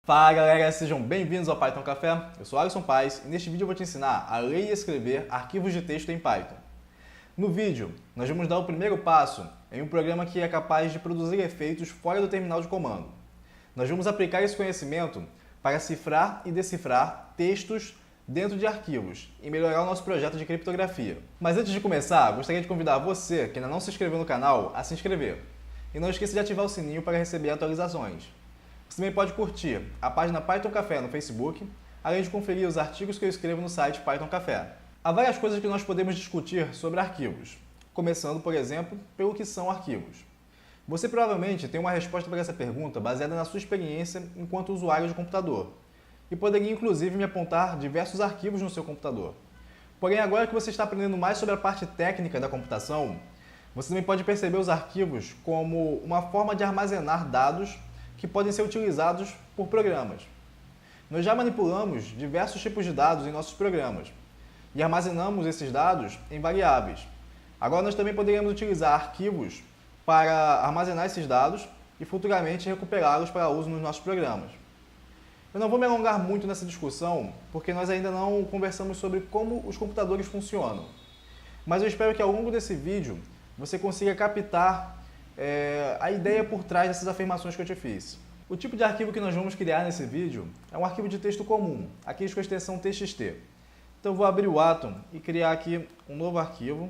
Fala galera, sejam bem-vindos ao Python Café. Eu sou Alisson Paes e neste vídeo eu vou te ensinar a ler e escrever arquivos de texto em Python. No vídeo, nós vamos dar o primeiro passo em um programa que é capaz de produzir efeitos fora do terminal de comando. Nós vamos aplicar esse conhecimento para cifrar e decifrar textos dentro de arquivos e melhorar o nosso projeto de criptografia. Mas antes de começar, gostaria de convidar você que ainda não se inscreveu no canal a se inscrever. E não esqueça de ativar o sininho para receber atualizações. Você também pode curtir a página Python Café no Facebook, além de conferir os artigos que eu escrevo no site Python Café. Há várias coisas que nós podemos discutir sobre arquivos, começando, por exemplo, pelo que são arquivos. Você provavelmente tem uma resposta para essa pergunta baseada na sua experiência enquanto usuário de computador, e poderia inclusive me apontar diversos arquivos no seu computador. Porém, agora que você está aprendendo mais sobre a parte técnica da computação, você também pode perceber os arquivos como uma forma de armazenar dados que podem ser utilizados por programas. Nós já manipulamos diversos tipos de dados em nossos programas e armazenamos esses dados em variáveis. Agora nós também poderíamos utilizar arquivos para armazenar esses dados e futuramente recuperá-los para uso nos nossos programas. Eu não vou me alongar muito nessa discussão porque nós ainda não conversamos sobre como os computadores funcionam. Mas eu espero que ao longo desse vídeo você consiga captar a ideia por trás dessas afirmações que eu te fiz. O tipo de arquivo que nós vamos criar nesse vídeo é um arquivo de texto comum, aqueles com a extensão txt. Então eu vou abrir o Atom e criar aqui um novo arquivo,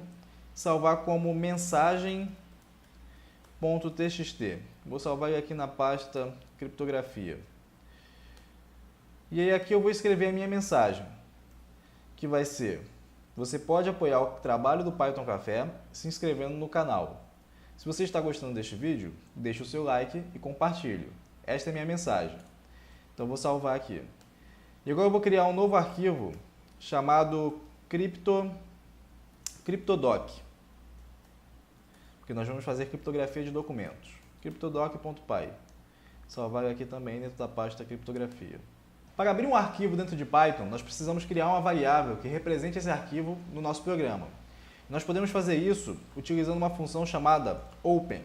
salvar como mensagem.txt. Vou salvar ele aqui na pasta criptografia. E aí aqui eu vou escrever a minha mensagem, que vai ser: você pode apoiar o trabalho do Python Café se inscrevendo no canal. Se você está gostando deste vídeo, deixe o seu like e compartilhe. Esta é a minha mensagem. Então eu vou salvar aqui. E agora eu vou criar um novo arquivo chamado cryptodoc. Porque nós vamos fazer criptografia de documentos. cryptodoc.py. Salvar aqui também dentro da pasta criptografia. Para abrir um arquivo dentro de Python, nós precisamos criar uma variável que represente esse arquivo no nosso programa. Nós podemos fazer isso utilizando uma função chamada open,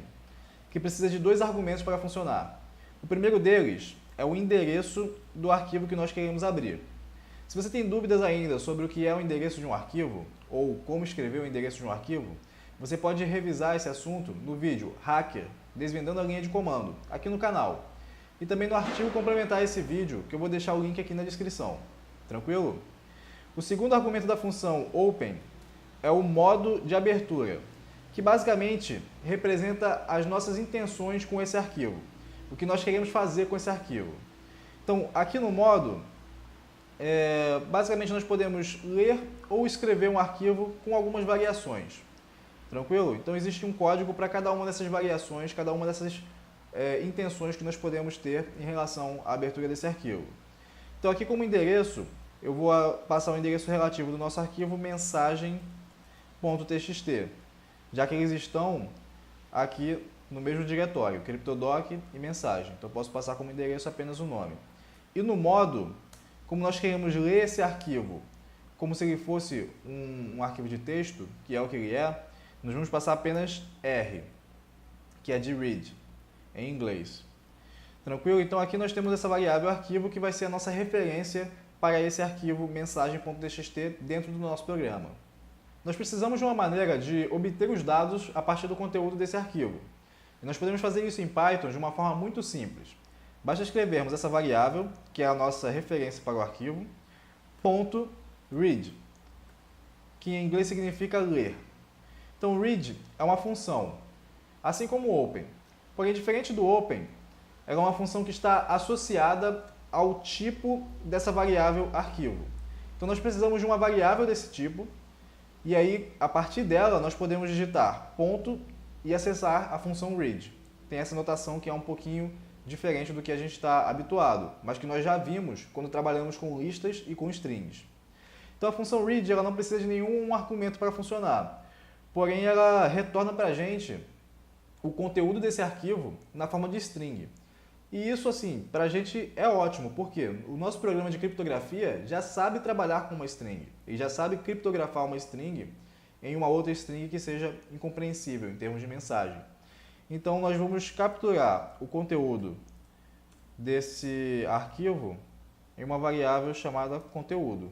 que precisa de dois argumentos para funcionar. O primeiro deles é o endereço do arquivo que nós queremos abrir. Se você tem dúvidas ainda sobre o que é o endereço de um arquivo, ou como escrever o endereço de um arquivo, você pode revisar esse assunto no vídeo Hacker, desvendando a linha de comando, aqui no canal. E também no artigo complementar a esse vídeo, que eu vou deixar o link aqui na descrição. Tranquilo? O segundo argumento da função open é o modo de abertura, que basicamente representa as nossas intenções com esse arquivo, o que nós queremos fazer com esse arquivo. Então, aqui no modo, basicamente nós podemos ler ou escrever um arquivo com algumas variações. Tranquilo? Então, existe um código para cada uma dessas variações, cada uma dessas intenções que nós podemos ter em relação à abertura desse arquivo. Então, aqui como endereço, eu vou passar o endereço relativo do nosso arquivo mensagem.txt, já que eles estão aqui no mesmo diretório, cryptodoc e mensagem. Então eu posso passar como endereço apenas o nome. E no modo, como nós queremos ler esse arquivo como se ele fosse um arquivo de texto, que é o que ele é, nós vamos passar apenas R, que é de read, em inglês. Tranquilo? Então aqui nós temos essa variável arquivo que vai ser a nossa referência para esse arquivo mensagem.txt dentro do nosso programa. Nós precisamos de uma maneira de obter os dados a partir do conteúdo desse arquivo. E nós podemos fazer isso em Python de uma forma muito simples. Basta escrevermos essa variável, que é a nossa referência para o arquivo, .read, que em inglês significa ler. Então, read é uma função, assim como o open. Porém, diferente do open, ela é uma função que está associada ao tipo dessa variável arquivo. Então, nós precisamos de uma variável desse tipo, e aí, a partir dela, nós podemos digitar ponto e acessar a função read. Tem essa notação que é um pouquinho diferente do que a gente está habituado, mas que nós já vimos quando trabalhamos com listas e com strings. Então, a função read ela não precisa de nenhum argumento para funcionar, porém, ela retorna para a gente o conteúdo desse arquivo na forma de string. E isso, assim, para a gente é ótimo, porque o nosso programa de criptografia já sabe trabalhar com uma string. E já sabe criptografar uma string em uma outra string que seja incompreensível em termos de mensagem. Então, nós vamos capturar o conteúdo desse arquivo em uma variável chamada conteúdo.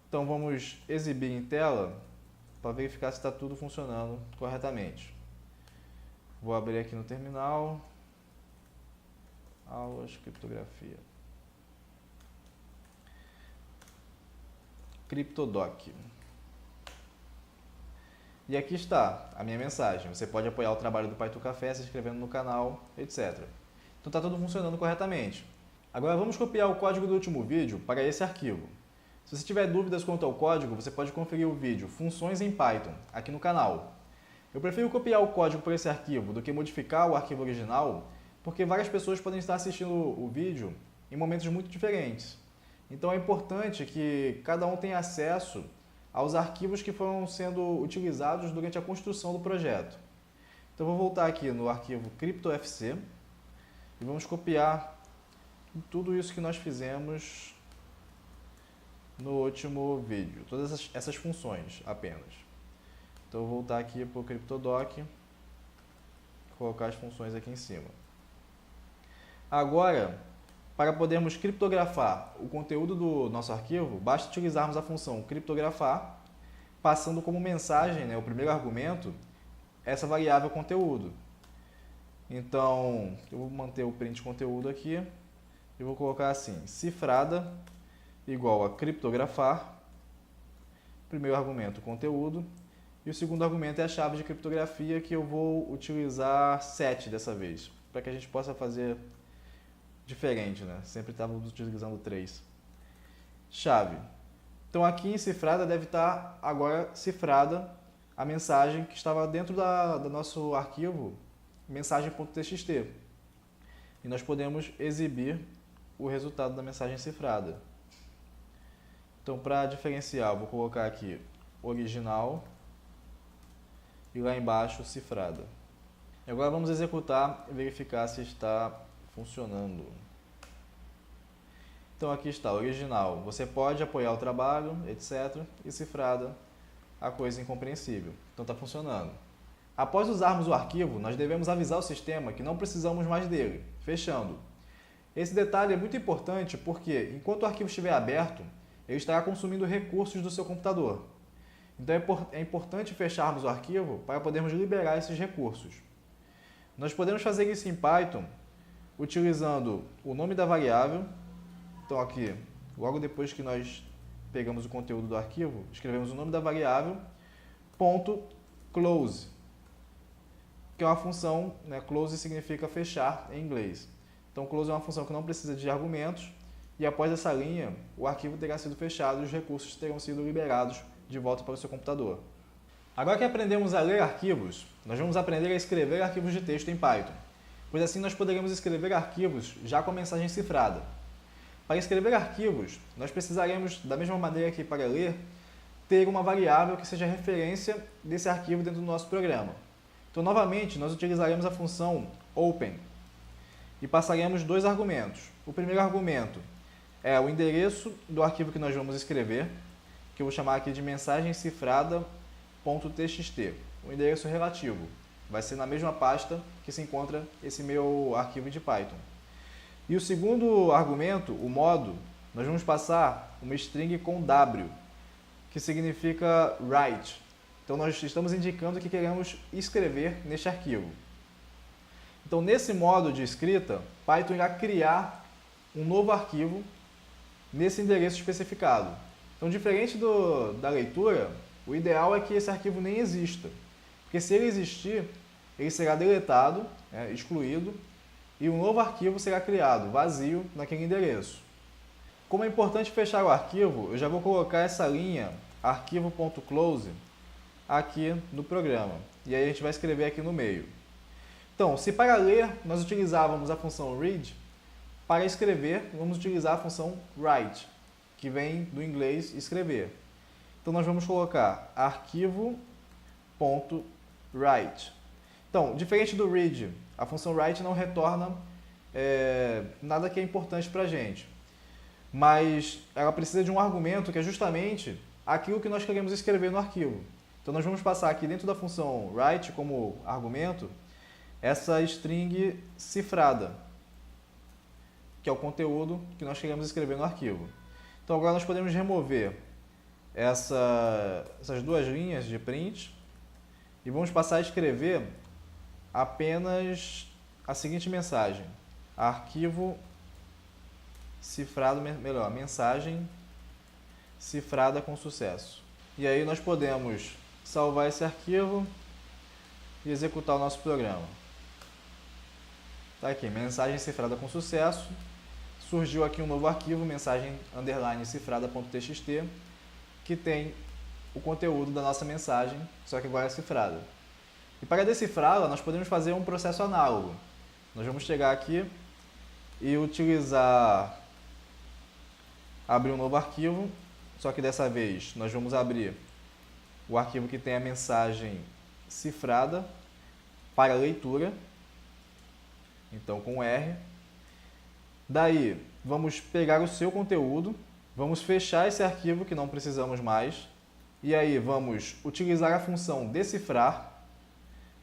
Então vamos exibir em tela para verificar se está tudo funcionando corretamente. Vou abrir aqui no terminal, aulas, criptografia, CryptoDoc. E aqui está a minha mensagem. Você pode apoiar o trabalho do Python Café se inscrevendo no canal, etc. Então está tudo funcionando corretamente. Agora vamos copiar o código do último vídeo para esse arquivo. Se você tiver dúvidas quanto ao código, você pode conferir o vídeo Funções em Python, aqui no canal. Eu prefiro copiar o código para esse arquivo do que modificar o arquivo original, porque várias pessoas podem estar assistindo o vídeo em momentos muito diferentes. Então é importante que cada um tenha acesso aos arquivos que foram sendo utilizados durante a construção do projeto. Então vou voltar aqui no arquivo CryptoFC e vamos copiar tudo isso que nós fizemos no último vídeo, todas essas funções apenas. Então eu vou voltar aqui para o CryptoDoc, colocar as funções aqui em cima. Agora, para podermos criptografar o conteúdo do nosso arquivo, basta utilizarmos a função criptografar, passando como mensagem, o primeiro argumento, essa variável conteúdo. Então, eu vou manter o print conteúdo aqui e vou colocar assim, cifrada igual a criptografar, primeiro argumento conteúdo, e o segundo argumento é a chave de criptografia, que eu vou utilizar 7 dessa vez, para que a gente possa fazer diferente, né? Sempre estávamos utilizando 3. Chave. Então aqui em cifrada deve estar agora cifrada a mensagem que estava dentro do nosso arquivo, mensagem.txt. E nós podemos exibir o resultado da mensagem cifrada. Então, para diferenciar, eu vou colocar aqui original e lá embaixo cifrada. E agora vamos executar e verificar se está funcionando. Então aqui está, original. Você pode apoiar o trabalho, etc. E cifrada, a coisa incompreensível. Então está funcionando. Após usarmos o arquivo, nós devemos avisar o sistema que não precisamos mais dele, fechando. Esse detalhe é muito importante porque, enquanto o arquivo estiver aberto, ele estará consumindo recursos do seu computador. Então é importante fecharmos o arquivo para podermos liberar esses recursos. Nós podemos fazer isso em Python utilizando o nome da variável. Então aqui, logo depois que nós pegamos o conteúdo do arquivo, escrevemos o nome da variável, ponto close, que é uma função, close significa fechar em inglês. Então close é uma função que não precisa de argumentos, e após essa linha, o arquivo terá sido fechado e os recursos terão sido liberados de volta para o seu computador. Agora que aprendemos a ler arquivos, nós vamos aprender a escrever arquivos de texto em Python, pois assim nós poderemos escrever arquivos já com a mensagem cifrada. Para escrever arquivos, nós precisaremos, da mesma maneira que para ler, ter uma variável que seja referência desse arquivo dentro do nosso programa. Então, novamente, nós utilizaremos a função open e passaremos 2 argumentos. O primeiro argumento é o endereço do arquivo que nós vamos escrever, que eu vou chamar aqui de mensagem cifrada.txt, o endereço relativo. Vai ser na mesma pasta que se encontra esse meu arquivo de Python. E o segundo argumento, o modo, nós vamos passar uma string com W, que significa write. Então nós estamos indicando que queremos escrever neste arquivo. Então nesse modo de escrita, Python irá criar um novo arquivo nesse endereço especificado. Então, diferente da leitura, o ideal é que esse arquivo nem exista, porque se ele existir, ele será deletado, excluído, e um novo arquivo será criado, vazio, naquele endereço. Como é importante fechar o arquivo, eu já vou colocar essa linha arquivo.close aqui no programa, e aí a gente vai escrever aqui no meio. Então, se para ler nós utilizávamos a função read, para escrever, vamos utilizar a função write, que vem do inglês escrever. Então, nós vamos colocar arquivo.write. Então, diferente do read, a função write não retorna nada que é importante para a gente. Mas ela precisa de um argumento que é justamente aquilo que nós queremos escrever no arquivo. Então, nós vamos passar aqui dentro da função write como argumento essa string cifrada. que é o conteúdo que nós queremos escrever no arquivo. Então agora nós podemos remover essas duas linhas de print e vamos passar a escrever apenas a seguinte mensagem: arquivo cifrado, melhor, mensagem cifrada com sucesso. E aí nós podemos salvar esse arquivo e executar o nosso programa. Tá aqui, mensagem cifrada com sucesso. Surgiu aqui um novo arquivo, mensagem underline cifrada.txt, que tem o conteúdo da nossa mensagem, só que agora é cifrada. E para decifrá-la, nós podemos fazer um processo análogo. Nós vamos chegar aqui e abrir um novo arquivo, só que dessa vez nós vamos abrir o arquivo que tem a mensagem cifrada para leitura, então com R. Daí, vamos pegar o seu conteúdo, vamos fechar esse arquivo que não precisamos mais, e aí vamos utilizar a função decifrar,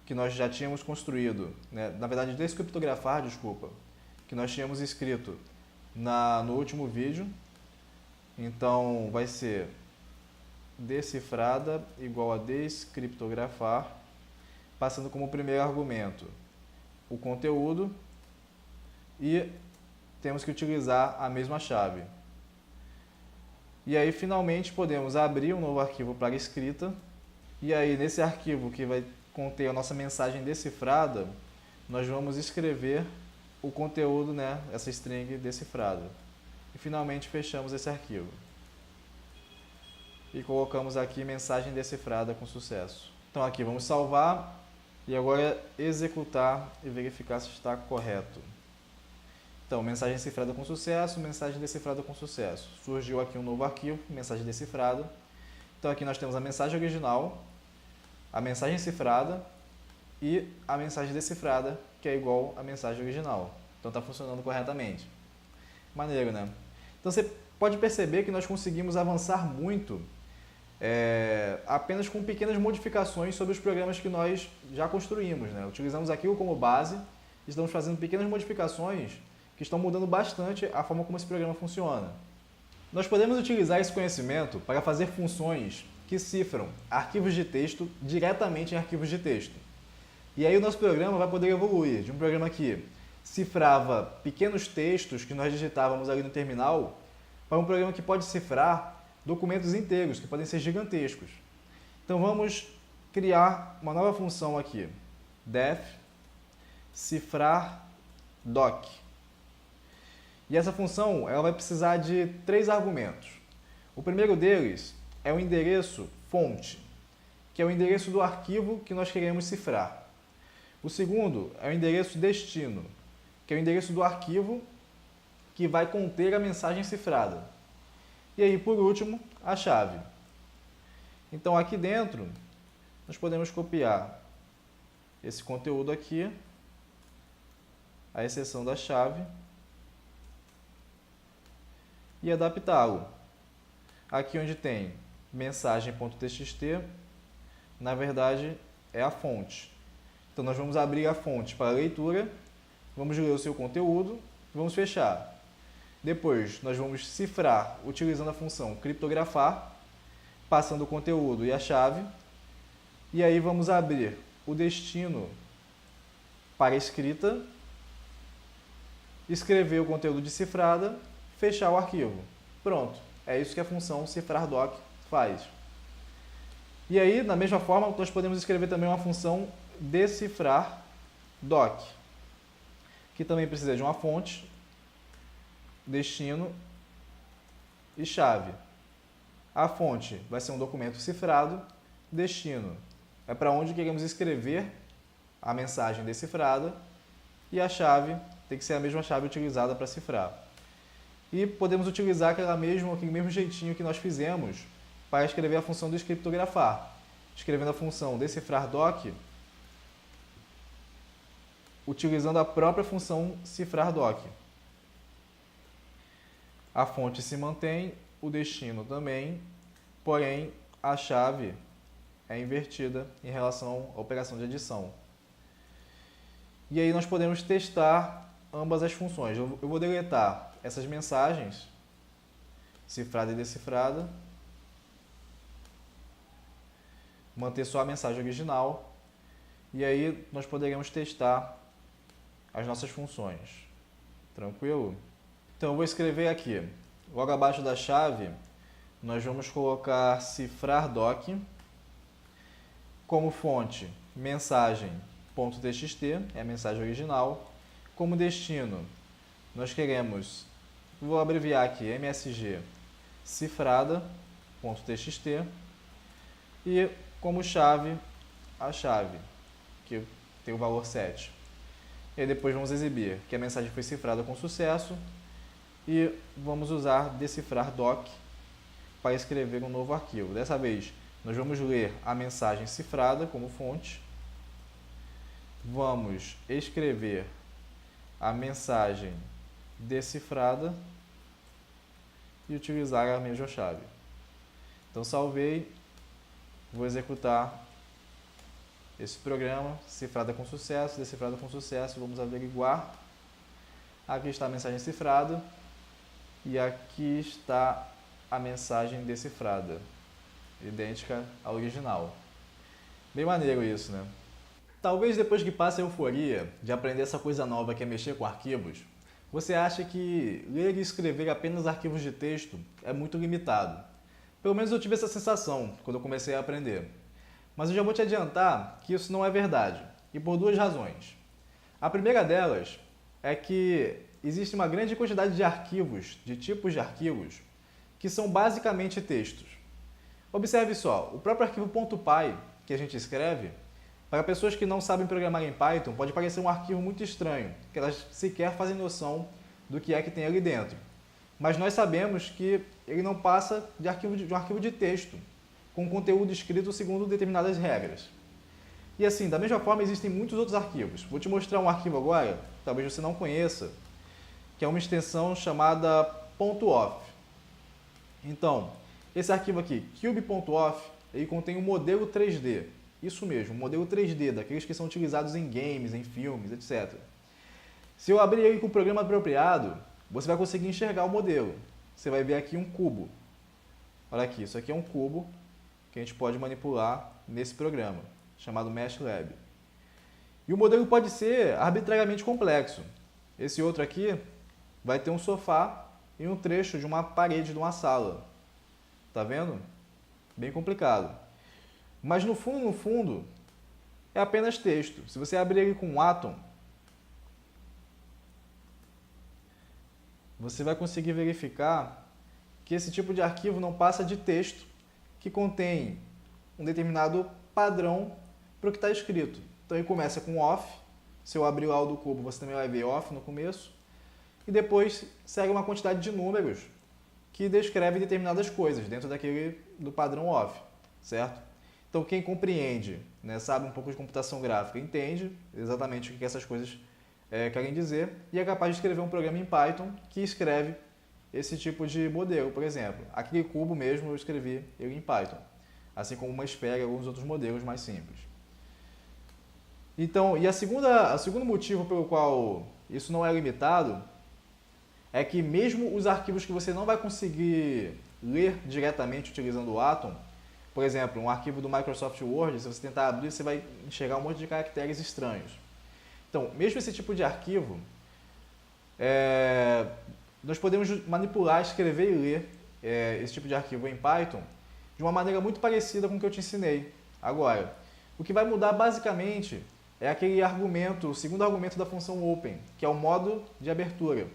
que nós já tínhamos construído, né? Na verdade descriptografar, desculpa, que nós tínhamos escrito no último vídeo. Então vai ser decifrada igual a descriptografar, passando como primeiro argumento o conteúdo e temos que utilizar a mesma chave. E aí finalmente podemos abrir um novo arquivo para escrita, e aí nesse arquivo que vai conter a nossa mensagem decifrada, nós vamos escrever o conteúdo, né, essa string decifrada. E finalmente fechamos esse arquivo. E colocamos aqui mensagem decifrada com sucesso. Então aqui vamos salvar e agora executar e verificar se está correto. Então, mensagem cifrada com sucesso, mensagem decifrada com sucesso. Surgiu aqui um novo arquivo, mensagem decifrada. Então aqui nós temos a mensagem original, a mensagem cifrada e a mensagem decifrada, que é igual à mensagem original. Então está funcionando corretamente. Maneiro, né? Então você pode perceber que nós conseguimos avançar muito apenas com pequenas modificações sobre os programas que nós já construímos, né? Utilizamos aquilo como base e estamos fazendo pequenas modificações que estão mudando bastante a forma como esse programa funciona. Nós podemos utilizar esse conhecimento para fazer funções que cifram arquivos de texto diretamente em arquivos de texto. E aí o nosso programa vai poder evoluir de um programa que cifrava pequenos textos que nós digitávamos ali no terminal para um programa que pode cifrar documentos inteiros, que podem ser gigantescos. Então vamos criar uma nova função aqui, def cifrar doc. E essa função ela vai precisar de 3 argumentos. O primeiro deles é o endereço fonte, que é o endereço do arquivo que nós queremos cifrar. O segundo é o endereço destino, que é o endereço do arquivo que vai conter a mensagem cifrada. E aí, por último, a chave. Então, aqui dentro, nós podemos copiar esse conteúdo aqui, à exceção da chave, e adaptá-lo. Aqui onde tem mensagem.txt, na verdade é a fonte. Então nós vamos abrir a fonte para leitura, vamos ler o seu conteúdo, vamos fechar. Depois nós vamos cifrar utilizando a função criptografar, passando o conteúdo e a chave, e aí vamos abrir o destino para escrita, escrever o conteúdo de cifrada, fechar o arquivo. Pronto, é isso que a função cifrar doc faz. E aí, da mesma forma, nós podemos escrever também uma função decifrar doc, que também precisa de uma fonte, destino e chave. A fonte vai ser um documento cifrado, destino é para onde queremos escrever a mensagem decifrada e a chave tem que ser a mesma chave utilizada para cifrar. E podemos utilizar aquele mesmo jeitinho que nós fizemos para escrever a função descriptografar. Escrevendo a função decifrar doc, utilizando a própria função cifrar doc. A fonte se mantém, o destino também, porém a chave é invertida em relação à operação de adição. E aí nós podemos testar ambas as funções. Eu vou deletar essas mensagens, cifrada e decifrada, manter só a mensagem original, e aí nós poderemos testar as nossas funções. Tranquilo? Então eu vou escrever aqui, logo abaixo da chave, nós vamos colocar cifrar doc, como fonte mensagem.txt, é a mensagem original. Como destino, nós queremos, vou abreviar aqui, msg cifrada.txt, e como chave, a chave, que tem o valor 7. E aí depois vamos exibir que a mensagem foi cifrada com sucesso e vamos usar decifrar doc para escrever um novo arquivo. Dessa vez, nós vamos ler a mensagem cifrada como fonte, vamos escrever a mensagem decifrada e utilizar a mesma chave. Então salvei, vou executar esse programa, cifrada com sucesso, decifrada com sucesso, vamos averiguar. Aqui está a mensagem cifrada e aqui está a mensagem decifrada, idêntica à original. Bem maneiro isso, né? Talvez depois que passe a euforia de aprender essa coisa nova que é mexer com arquivos, você acha que ler e escrever apenas arquivos de texto é muito limitado. Pelo menos eu tive essa sensação quando eu comecei a aprender. Mas eu já vou te adiantar que isso não é verdade, e por duas razões. A primeira delas é que existe uma grande quantidade de arquivos, de tipos de arquivos, que são basicamente textos. Observe só, o próprio arquivo .py que a gente escreve, para pessoas que não sabem programar em Python, pode parecer um arquivo muito estranho, que elas sequer fazem noção do que é que tem ali dentro. Mas nós sabemos que ele não passa de um arquivo de texto, com conteúdo escrito segundo determinadas regras. E assim, da mesma forma, existem muitos outros arquivos. Vou te mostrar um arquivo agora, talvez você não conheça, que é uma extensão chamada .off. Então, esse arquivo aqui, cube.off, ele contém um modelo 3D. Isso mesmo, um modelo 3D, daqueles que são utilizados em games, em filmes, etc. Se eu abrir ele com o programa apropriado, você vai conseguir enxergar o modelo. Você vai ver aqui um cubo. Olha aqui, isso aqui é um cubo que a gente pode manipular nesse programa, chamado MeshLab. E o modelo pode ser arbitrariamente complexo. Esse outro aqui vai ter um sofá e um trecho de uma parede de uma sala. Tá vendo? Bem complicado. Mas no fundo, é apenas texto. Se você abrir ele com um Atom, você vai conseguir verificar que esse tipo de arquivo não passa de texto que contém um determinado padrão para o que está escrito. Então ele começa com off, se eu abrir lá o do cubo você também vai ver off no começo, e depois segue uma quantidade de números que descreve determinadas coisas dentro do padrão off, certo? Então quem compreende, né, sabe um pouco de computação gráfica, entende exatamente o que essas coisas querem dizer e é capaz de escrever um programa em Python que escreve esse tipo de modelo, por exemplo. Aquele cubo mesmo eu escrevi ele em Python, assim como uma esfera e alguns outros modelos mais simples. Então, o segundo motivo pelo qual isso não é limitado é que mesmo os arquivos que você não vai conseguir ler diretamente utilizando o Atom, por exemplo, um arquivo do Microsoft Word, se você tentar abrir, você vai enxergar um monte de caracteres estranhos. Então, mesmo esse tipo de arquivo, nós podemos manipular, escrever e ler esse tipo de arquivo em Python de uma maneira muito parecida com o que eu te ensinei agora. O que vai mudar basicamente é aquele argumento, o segundo argumento da função open, que é o modo de abertura.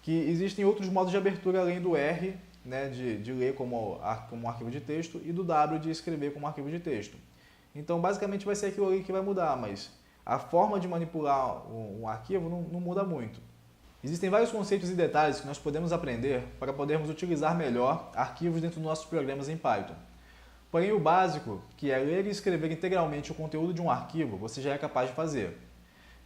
Que existem outros modos de abertura além do R, né, de ler como um arquivo de texto, e do W de escrever como arquivo de texto. Então, basicamente vai ser aquilo ali que vai mudar, mas a forma de manipular um arquivo não muda muito. Existem vários conceitos e detalhes que nós podemos aprender para podermos utilizar melhor arquivos dentro dos nossos programas em Python. Porém, o básico, que é ler e escrever integralmente o conteúdo de um arquivo, você já é capaz de fazer.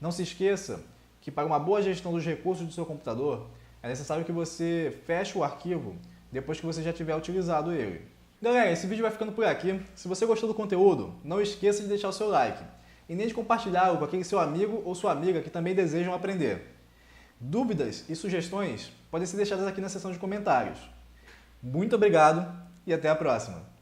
Não se esqueça que para uma boa gestão dos recursos do seu computador, é necessário que você feche o arquivo depois que você já tiver utilizado ele. Galera, esse vídeo vai ficando por aqui. Se você gostou do conteúdo, não esqueça de deixar o seu like e nem de compartilhar com aquele seu amigo ou sua amiga que também desejam aprender. Dúvidas e sugestões podem ser deixadas aqui na seção de comentários. Muito obrigado e até a próxima!